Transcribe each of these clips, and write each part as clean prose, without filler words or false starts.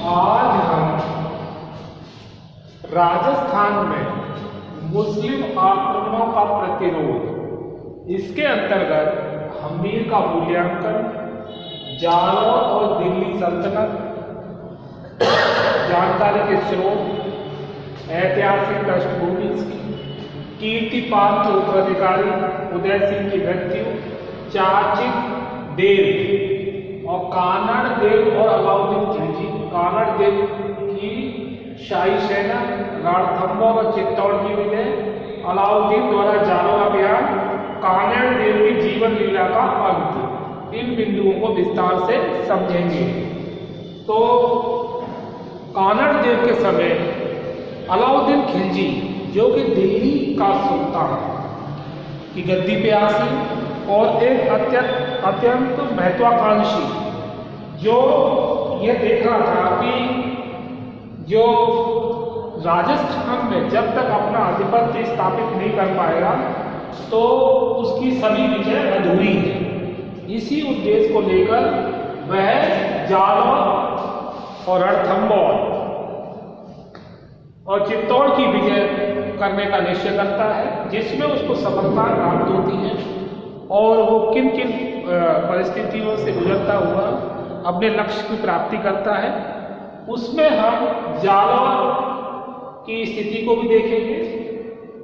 आज हम राजस्थान में मुस्लिम आक्रमणों का प्रतिरोध, इसके अंतर्गत हमीर का मूल्यांकन, जालौर और दिल्ली सल्तनत, जानकारी के स्रोत, ऐतिहासिक पृष्ठभूमि, कीर्तिपाल के उत्तराधिकारी उदय सिंह की मृत्यु, चाचिक देव और कानड़ देव और अलाउद्दीन खिलजी, कानड़ देव की शाही सेना, रणथंभौर और चित्तौड़ की विजय, अलाउद्दीन द्वारा जालौर अभियान, कानड़ देव की जीवन लीला का अंत, इन बिंदुओं को विस्तार से समझेंगे। तो कानड़ देव के समय अलाउद्दीन खिलजी जो कि दिल्ली का सुल्तान की गद्दी पे आसीन और एक अत्यंत महत्वाकांक्षी, जो यह देख रहा था कि जो राजस्थान में जब तक अपना आधिपत्य स्थापित नहीं कर पाएगा तो उसकी सभी विजय अधूरी है। इसी उद्देश्य को लेकर वह जालौर और रणथंभौर और चित्तौड़ की विजय करने का निश्चय करता है, जिसमें उसको सफलता प्राप्त होती है और वो किन किन परिस्थितियों से गुजरता हुआ अपने लक्ष्य की प्राप्ति करता है। उसमें हम जालौर की स्थिति को भी देखेंगे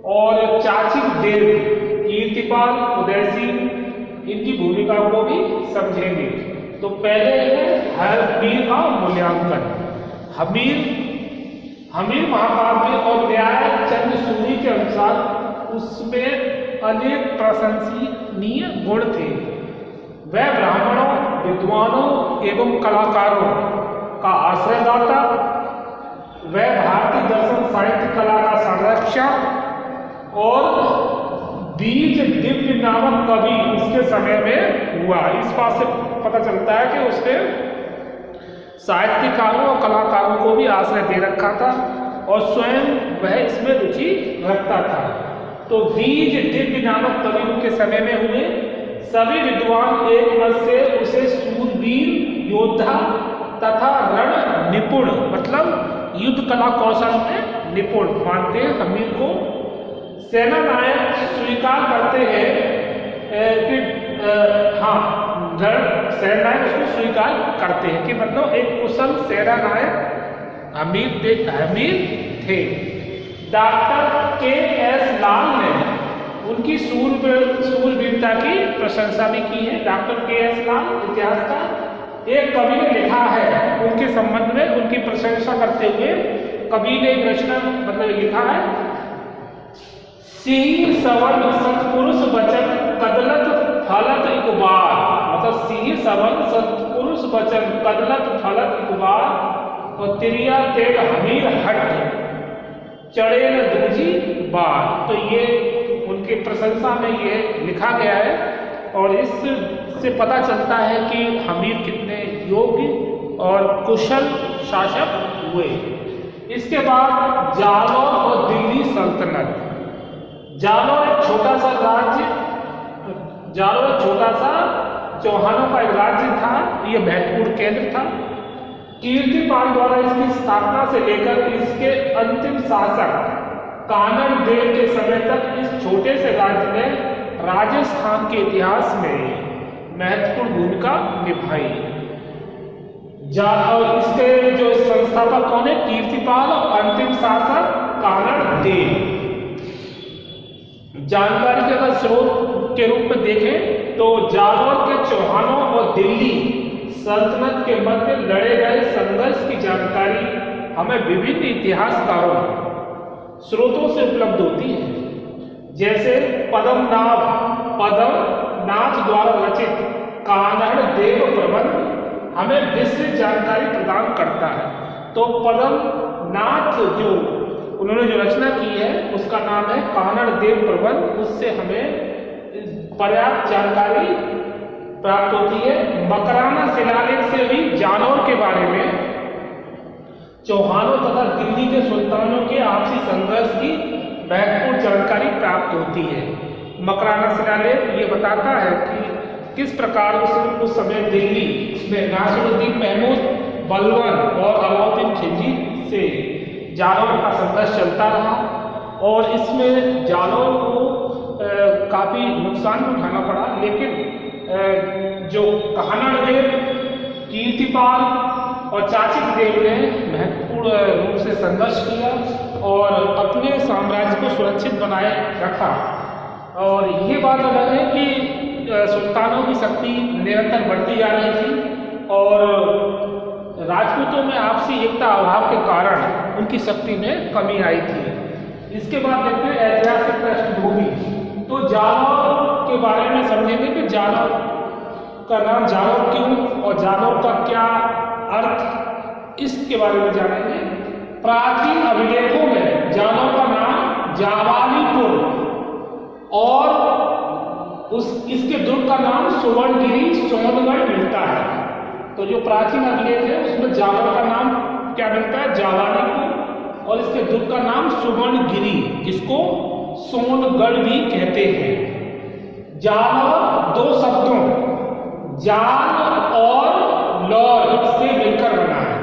और चाचिक देव, कीर्तिपाल, उदय सिंह, इनकी भूमिका को भी समझेंगे। तो पहले है हमीर का मूल्यांकन। हमीर महाकाव्य और न्याय चंद्र सूरी के अनुसार उसमें अनेक प्रशंसनीय गुण थे। वह ब्राह्मणों, विद्वानों एवं कलाकारों का आश्रयदाता, वह भारतीय दर्शन साहित्य कला का संरक्षक और बीज दिव्य नामक कवि उसके समय में हुआ। इस बात से पता चलता है कि उसने साहित्यकारों और कलाकारों को भी आश्रय दे रखा था और स्वयं वह इसमें रुचि रखता था। तो बीज दिव्य नामक कवि उनके समय में हुए। सभी विद्वान एक मत से उसे सूरवीर योद्धा तथा रण निपुण, मतलब युद्ध कला कौशल में निपुण मानते हैं। हमीर को सेना नायक स्वीकार करते हैं कि सेना नायक उसको स्वीकार करते हैं कि मतलब एक कुशल सेना नायक हमीर थे। Doctor KS. लाल ने उनकी सूरवीरता की प्रशंसा भी की है। Doctor KS. लाल इतिहासकार, एक कवि ने लिखा है उनके संबंध में, उनकी प्रशंसा करते हुए कवि ने एक रचना मतलब लिखा है, सिंह सवन सत्पुरुष वचन कदलत फलत इकबार, मतलब सिंह सवन सत्पुरुष वचन कदलत फलत इकबार और तिरिया तेग हमीर हट चढ़े न दूजी बार। तो ये उनकी प्रशंसा में ये लिखा गया है और इससे पता चलता है कि हमीर कितने योग्य और कुशल शासक हुए। इसके बाद जालौर और दिल्ली सल्तनत। जालौर एक छोटा सा चौहानों का एक राज्य था। यह महत्वपूर्ण केंद्र था। कीर्तिपाल द्वारा इसकी स्थापना से लेकर इसके अंतिम शासक कानड़ देव के समय तक इस छोटे से राज्य ने राजस्थान के इतिहास में महत्वपूर्ण भूमिका निभाई। और इसके जो संस्थापक कौन है? कीर्तिपाल और अंतिम शासक कानड़ देव। जानकारी के अगर स्रोत के रूप में देखें तो जालौर के चौहानों और दिल्ली सल्तनत के मध्य लड़े गए संघर्ष की जानकारी हमें विभिन्न इतिहासकारों स्रोतों से उपलब्ध होती है। जैसे पद्मनाभ द्वारा रचित कानड़ देव प्रबंध हमें विस्तृत जानकारी प्रदान करता है। तो पद्मनाथ जो उन्होंने जो रचना की है उसका नाम है कानड़ देव प्रबंध। उससे हमें पर्याप्त जानकारी प्राप्त होती है। मकराना शिलालेख से भी जालौर के बारे में, चौहानों तथा दिल्ली के सुल्तानों के आपसी संघर्ष की महत्वपूर्ण जानकारी प्राप्त होती है। मकराना शिलालेख ये बताता है कि किस प्रकार उस समय दिल्ली में नासिरुद्दीन महमूद बलवन और अलाउद्दीन खिलजी से जालौर का संघर्ष चलता रहा और इसमें जालौर को काफ़ी नुकसान भी उठाना पड़ा, लेकिन जो कहानार देव, कीर्तिपाल और चाचिक देव ने महत्वपूर्ण रूप से संघर्ष किया और अपने साम्राज्य को सुरक्षित बनाए रखा। और ये बात अलग है कि सुल्तानों की शक्ति निरंतर बढ़ती जा रही थी और राजपूतों में आपसी एकता अभाव के कारण उनकी शक्ति में कमी आई थी। इसके बाद देखते हैं ऐतिहासिक पृष्ठभूमि। तो जालौर के बारे में समझेंगे कि जालौर का नाम जालौर क्यों और जालौर का क्या अर्थ, इसके बारे में जानेंगे। प्राचीन अभिलेखों में जालौर का नाम जावालीपुर और इसके दुर्ग का नाम सुवर्णगिरी सोनगढ़ मिलता है। तो जो प्राचीन अभिलेख है उसमें जालौर का नाम क्या मिलता है, जावालीपुर, और इसके दुर्ग का नाम सुवर्णगिरी, जिसको सोनगढ़ भी कहते हैं। जालौर दो शब्दों जाल और लौर से मिलकर बना है।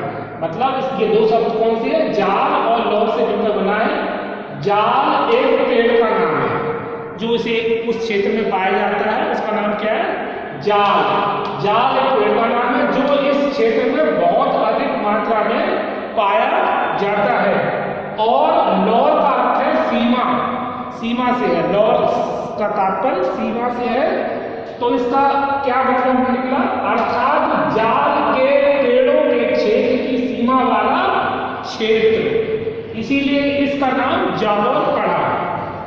मतलब इसके दो शब्द कौन से हैं, जाल और लौर से मिलकर बना है। जाल एक पेड़ का नाम है जो इसे उस क्षेत्र में पाया जाता है, उसका नाम क्या है, जाल। जाल एक पेड़ का नाम है जो इस क्षेत्र में बहुत अधिक मात्रा में पाया जाता है। और लौर का अर्थ है सीमा, सीमा से है, लौर का तात्पर्य सीमा से है। तो इसका क्या मतलब निकला, अर्थात जाल के पेड़ों के क्षेत्र की सीमा वाला क्षेत्र, इसीलिए इसका नाम जालौर पड़ा।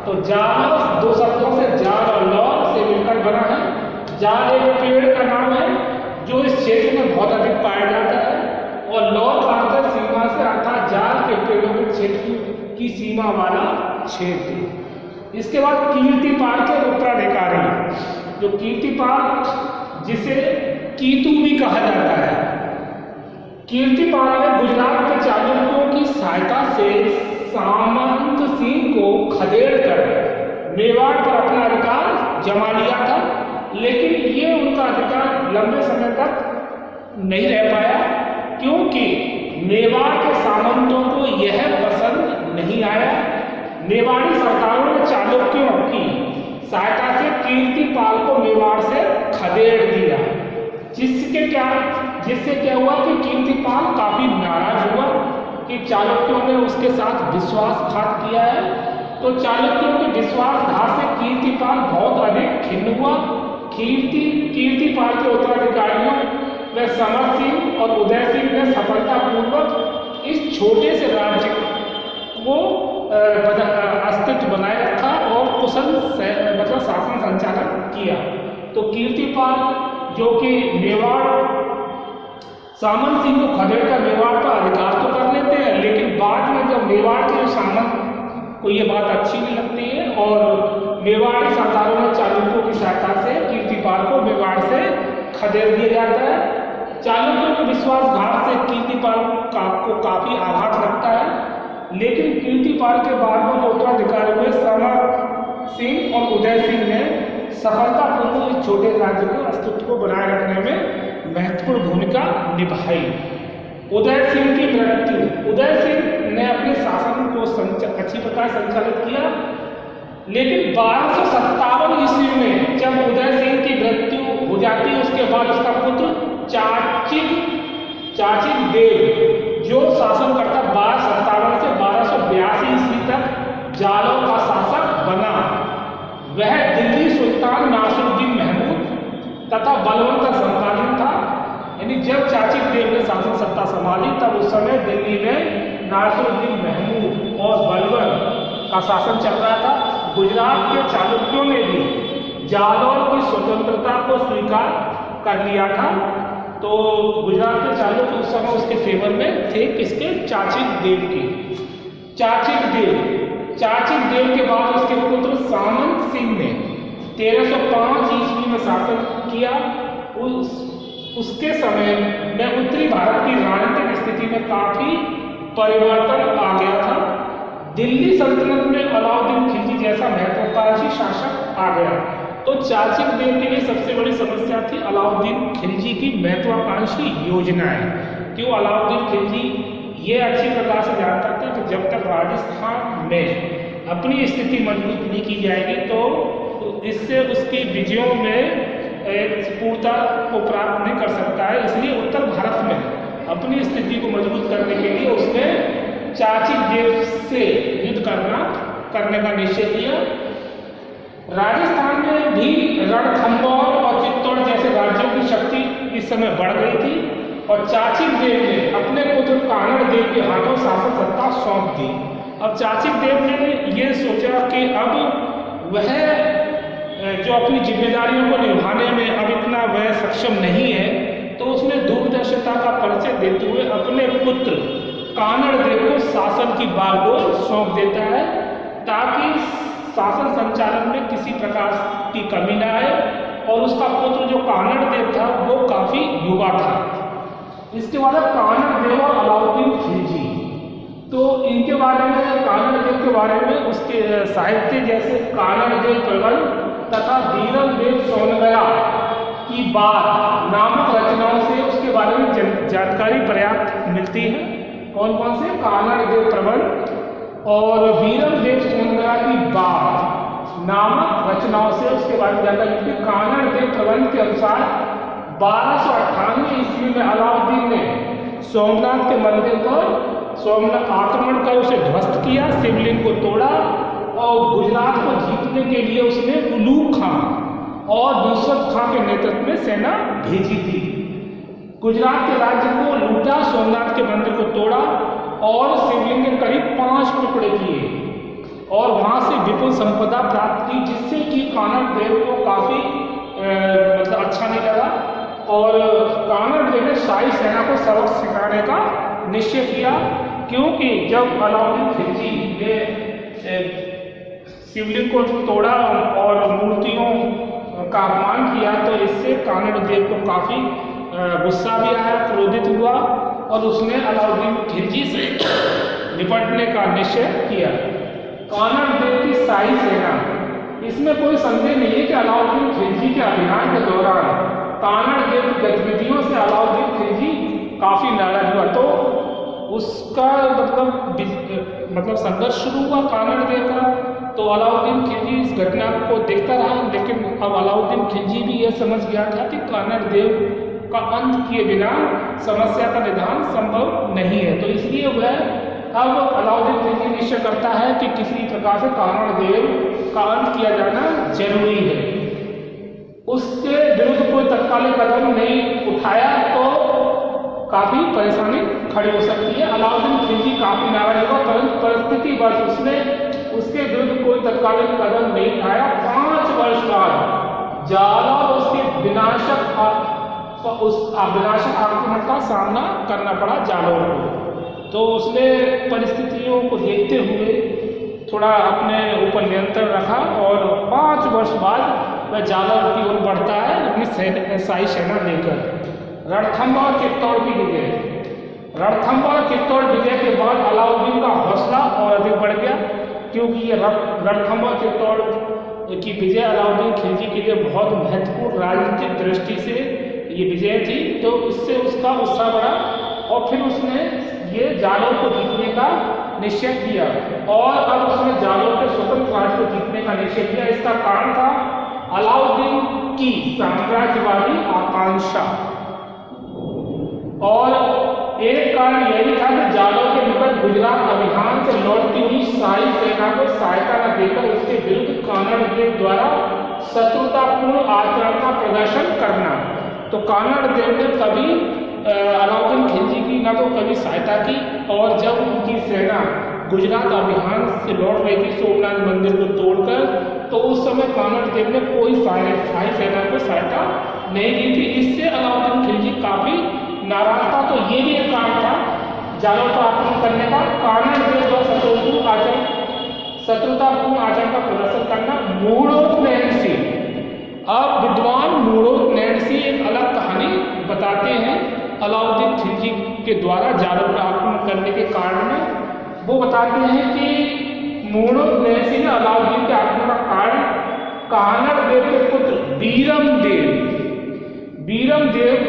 तो जालौर दो शब्दों से जाल और लौर से मिलकर बना है। जाल एक पेड़ का नाम है जो इस क्षेत्र में बहुत अधिक पाया जाता है और लौर का अर्थ है सीमा से, अर्थात जाल के पेड़ों के क्षेत्र की सीमा वाला क्षेत्र। इसके बाद कीर्तिपाल के उत्तराधिकारी, जो कीर्तिपाल जिसे कीतू भी कहा जाता है। कीर्तिपाल ने गुजरात के चालुक्यों की सहायता से सामंत सिंह को खदेड़ कर मेवाड़ पर अपना अधिकार जमा लिया था, लेकिन ये उनका अधिकार लंबे समय तक नहीं रह पाया क्योंकि मेवाड़ के सामंतों को यह पसंद नहीं आया। मेवाड़ी सरकारों ने चालुक्यों की सहायता से कीर्तिपाल को मेवाड़ से खदेड़ दिया, जिससे क्या हुआ कि कीर्तिपाल काफी नाराज हुआ कि चालुक्यों ने उसके साथ विश्वासघात किया है। तो चालुक्यों के विश्वासघात से कीर्तिपाल बहुत अधिक खिन्न हुआ। कीर्तिपाल के उत्तराधिकारियों व समर सिंह और उदय सिंह ने सफलतापूर्वक इस छोटे से राज्य को अस्तित्व बनाए रखा और कुशल मतलब शासन संचालन किया। तो कीर्तिपाल जो कि मेवाड़ सामंत सिंह को खदेड़कर मेवाड़ का अधिकार तो कर लेते हैं, लेकिन बाद में जब मेवाड़ के सामंत को ये बात अच्छी नहीं लगती है और मेवाड़ी सरकारों ने चालुक्यों की सहायता से कीर्तिपाल को मेवाड़ से खदेड़ दिया जाता है। चालुक्यों के विश्वासघात से कीर्तिपाल को काफी आघात लगता है, लेकिन कीर्तिपाल के बाद में जो उत्तराधिकारी हुए समर सिंह और उदय सिंह ने सफलतापूर्वक इस छोटे राज्य के अस्तित्व को बनाए रखने में महत्वपूर्ण भूमिका निभाई। उदय सिंह की मृत्यु, उदय सिंह ने अपने शासन को अच्छी प्रकार संचालित किया, लेकिन 1257 ईस्वी में जब उदय सिंह की मृत्यु हो जाती है उसके बाद उसका पुत्र चाचिक देव जो शासन करता 1257 से 1282 ईस्वी तक जालौर का शासक बना। वह दिल्ली सुल्तान नासिरुद्दीन महमूद तथा बलवन का समकालीन था। यानी जब चाचिक देव ने शासन सत्ता संभाली तब उस समय दिल्ली में नासिरुद्दीन महमूद और बलवन का शासन चल रहा था। गुजरात के चालुक्यों ने भी जालौर की स्वतंत्रता को स्वीकार कर लिया था। तो गुजरात के चालुक्य उस समय उसके फेवर में थे, किसके, चाचिक देव के। चाचिक देव के बाद उसके पुत्र सामंत सिंह ने 1305 ईस्वी में शासन किया। उसके समय में उत्तरी भारत की राजनीतिक स्थिति में काफी परिवर्तन आ गया था। दिल्ली सल्तनत में अलाउद्दीन खिलजी जैसा महत्वाकांक्षी शासक आ गया। तो चाचिक देव के लिए सबसे बड़ी समस्या थी अलाउद्दीन खिलजी की महत्वाकांक्षी योजनाएं क्यों अलाउद्दीन खिलजी ये अच्छी प्रकार से जानता था कि जब तक राजस्थान में अपनी स्थिति मजबूत नहीं की जाएगी तो इससे उसकी विजयों में पूर्णता को प्राप्त नहीं कर सकता है। इसलिए उत्तर भारत में अपनी स्थिति को मजबूत करने के लिए उसने चाचिक देव से युद्ध करने का निश्चय किया। राजस्थान में भी रणथंभौर और चित्तौड़ जैसे राज्यों की शक्ति इस समय बढ़ गई थी और चाचिक देव ने अपने पुत्र कानड़ देव के हाथों शासन सत्ता सौंप दी। अब चाचिक देव ने ये सोचा कि अब वह जो अपनी जिम्मेदारियों को निभाने में अब इतना वह सक्षम नहीं है, तो उसने दूरदर्शिता का परिचय देते हुए अपने पुत्र कानड़ देव को शासन की बागडोर सौंप देता है ताकि शासन संचालन में किसी प्रकार की कमी न आए। और उसका पुत्र जो कानड़ देव था वो काफी युवा था। इसके बाद कानड़ देव और अलाउद्दीन खिलजी, तो इनके बारे में कानड़ देव के बारे में उसके साहित्य जैसे कानड़ देव प्रबंध तथा धीरम देव सोनगया की बात नामक रचनाओं से उसके बारे में जानकारी पर्याप्त मिलती है। कौन कौन से? कानड़ देव प्रबंध और वीरम देव सोनगया की बात नामक रचनाओं से उसके बारे में जानकारी मिलती है। कानड़ देव प्रबंध के अनुसार 1298 ईस्वी में अलाउद्दीन ने सोमनाथ के मंदिर पर सोमनाथ आक्रमण कर उसे ध्वस्त किया, शिवलिंग को तोड़ा और गुजरात को जीतने के लिए उसने उलूग खां और नुसरत खां के नेतृत्व में सेना भेजी थी। गुजरात के राज्य को लूटा, सोमनाथ के मंदिर को तोड़ा और शिवलिंग के करीब 5 टुकड़े किए और वहां से विपुल संपदा प्राप्त की, जिससे कि कानड़ देव को काफी मतलब अच्छा नहीं लगा और कानड़ देव ने शाही सेना को सबक सिखाने का निश्चय किया। क्योंकि जब अलाउद्दीन खिलजी ने शिवलिंग को तोड़ा और मूर्तियों का अपमान किया तो इससे कानड़ देव को काफी गुस्सा भी आया, क्रोधित हुआ और उसने अलाउद्दीन खिलजी से निपटने का निश्चय किया। कानड़ देव की शाही सेना, इसमें कोई संदेह नहीं है कि अलाउद्दीन खिलजी के अभियान के दौरान कानड़ देव की गतिविधियों से अलाउद्दीन खिलजी काफी नाराज हुआ। तो उसका मतलब संघर्ष शुरू हुआ कानड़ देव का, तो अलाउद्दीन खिलजी इस घटना को देखता रहा। लेकिन अब अलाउद्दीन खिलजी भी यह समझ गया था कि कानड़ देव का अंत किए बिना समस्या का निदान संभव नहीं है। तो इसलिए वह अब अलाउद्दीन खिलजी निश्चय करता है कि किसी प्रकार से कानड़ देव का अंत किया जाना जरूरी है। उसके विरुद्ध कोई तत्कालिक कदम नहीं उठाया तो काफी परेशानी खड़ी हो सकती है। अलाउद्दीन खिलजी काफी नाराज हुआ, परंतु परिस्थिति बस उसने उसके विरुद्ध कोई तत्कालिक कदम नहीं उठाया। 5 वर्ष बाद जालौर उसके विनाशक आक्रमण का सामना करना पड़ा जालौर को। तो उसने परिस्थितियों को देखते हुए थोड़ा अपने ऊपर नियंत्रण रखा और 5 वर्ष बाद वह जालौर की ओर बढ़ता है अपनी शाही सेना लेकर। रणथंभौर और चित्तौड़ की विजय, रणथंभौर और चित्तौड़ विजय के बाद अलाउद्दीन का हौसला और अधिक बढ़ गया, क्योंकि ये रणथंभौर चित्तौड़ की विजय अलाउद्दीन खिलजी के लिए बहुत महत्वपूर्ण राजनीतिक दृष्टि से ये विजय थी। तो इससे उसका उत्साह बढ़ा और फिर उसने ये जालौर को जीतने का निश्चय किया और अब उसने जालौर के स्वतंत्र राज्य को जीतने का निश्चय किया। इसका कारण था अलाउद्दीन की साम्राज्यवादी आकांक्षा और एक कारण यह भी था कि जालौर के निकट गुजरात अभियान से लौटती हुई शाही सेना को सहायता न देकर उसके विरुद्ध कानड़ देव द्वारा शत्रुतापूर्ण आचरण का प्रदर्शन करना। तो कानड़ देव ने कभी अलाउद्दीन खिलजी की न तो कभी सहायता की और जब उनकी सेना गुजरात अभियान से लौट रही थी सोमनाथ मंदिर को तोड़कर, तो उस समय कानड़ देव ने कोई शाही सेना को सहायता नहीं दी थी। इससे अलाउद्दीन खिलजी काफी नाराज था। तो ये भी एक कारण था जालौर पर आक्रमण करने का। कानड़ देव द्वारा शत्रुतापूर्ण आचरण का प्रदर्शन करना। मूढ़ोत नैन सिंह, अब विद्वान मूढ़ोत नैन सिंह एक अलग कहानी बताते हैं अलाउद्दीन खिलजी के द्वारा जालौर पर आक्रमण करने के कारण में। वो बताते हैं कि मूढ़ोत नैन सिंह ने अलाउद्दीन के आक्रमण का कारण कानड़ देव के पुत्र वीरम देव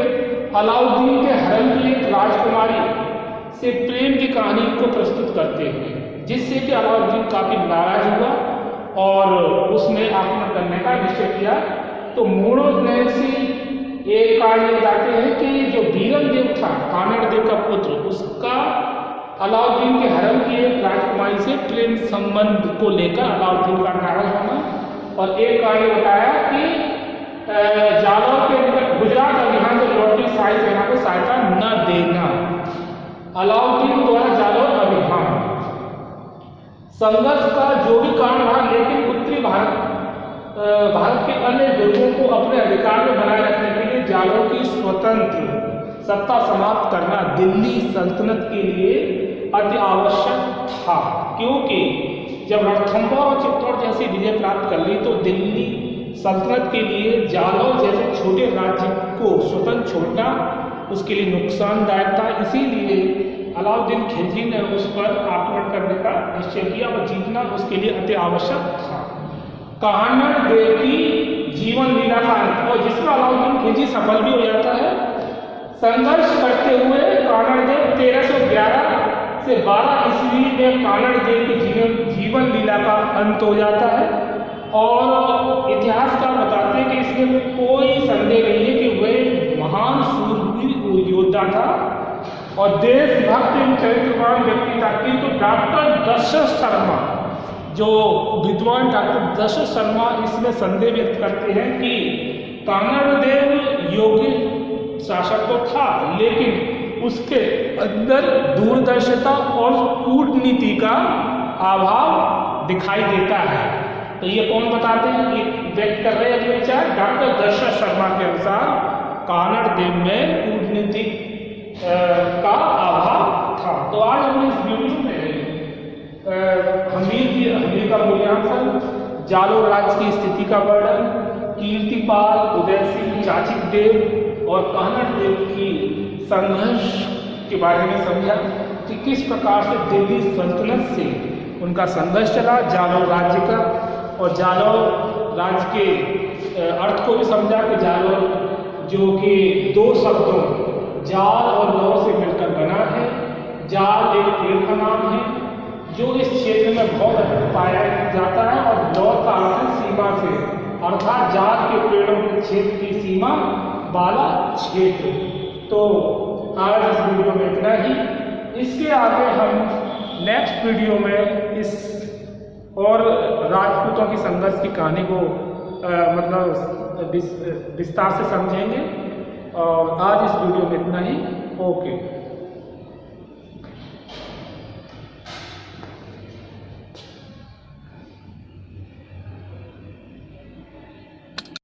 अलाउद्दीन के हरम की एक राजकुमारी से प्रेम की कहानी को प्रस्तुत करते हैं, जिससे कि अलाउद्दीन काफी नाराज हुआ और उसने आक्रमण करने का निश्चय किया। तो मोड़ों ने से एक कारण बताते हैं कि जो बीरम देव था, कानड़ देव का पुत्र, उसका अलाउद्दीन के हरम की एक राजकुमारी से प्रेम संबंध को लेकर अलाउद्दीन का नाराज होना। और एक कारण बताया कि जालौर के निकट गुजरात अभियान से लौटती शाही सेना को सहायता न देना। अलाउद्दीन द्वारा जालौर अभियान संघर्ष का जो भी कारण रहा, लेकिन उत्तरी भारत के अन्य दुर्गों को अपने अधिकार में बनाए रखने के लिए जालौर की स्वतंत्र सत्ता समाप्त करना दिल्ली सल्तनत के लिए अति आवश्यक था, क्योंकि जब रणथंभौर और चित्तौड़ जैसी विजय प्राप्त कर ली तो दिल्ली सल्तनत के लिए जालौर जैसे छोटे राज्य को स्वतंत्र छोड़ना उसके लिए नुकसानदायक था। इसीलिए अलाउद्दीन खिलजी ने उस पर आक्रमण करने का निश्चय किया और जीतना उसके लिए अति आवश्यक था। कानड़ देव की जीवन लीला का अंत, और जिसमें अलाउद्दीन खिलजी सफल भी हो जाता है। संघर्ष करते हुए कानड़ देव 1311 से 12 ईस्वी में कानड़ देव की जीवन लीला का अंत हो जाता है। और इतिहासकार बताते हैं कि इसमें कोई संदेह नहीं है कि वह महान सूरवीर योद्धा था और देशभक्त एवं चरित्रवान व्यक्ति था। किंतु डॉक्टर दशरथ शर्मा, जो विद्वान डॉक्टर दशरथ शर्मा इसमें संदेह व्यक्त करते हैं कि कानड़ देव योग्य शासक तो था, लेकिन उसके अंदर दूरदर्शिता और कूटनीति का अभाव दिखाई देता है। तो ये कौन बताते हैं, ये व्यक्त कर रहे हैं विचार डॉक्टर दशरथ शर्मा के अनुसार कानड़ देव में कूटनीति का अभाव था। तो आज हम इस वीडियो में हमीर का मूल्यांकन, जालौर राज्य की स्थिति का वर्णन, कीर्तिपाल, उदय सिंह, चाचिक देव और कानड़ देव की संघर्ष के बारे में समझा कि किस प्रकार से दिल्ली सल्तनत से उनका संघर्ष चला जालौर राज्य का, और जालौर राज्य के अर्थ को भी समझा कि जालौर जो कि दो शब्दों जाल और लौ से मिलकर बना है। जाल एक पेड़ का नाम है जो इस क्षेत्र में बहुत अधिक पाया जाता है, और लौ का अर्थ है सीमा से, अर्थात जाल के पेड़ों के क्षेत्र की सीमा वाला क्षेत्र। तो आज इस वीडियो में इतना ही। इसके आगे हम नेक्स्ट वीडियो में इस और राजपूतों की संघर्ष की कहानी को मतलब विस्तार से समझेंगे। और आज इस वीडियो में इतना ही। ओके।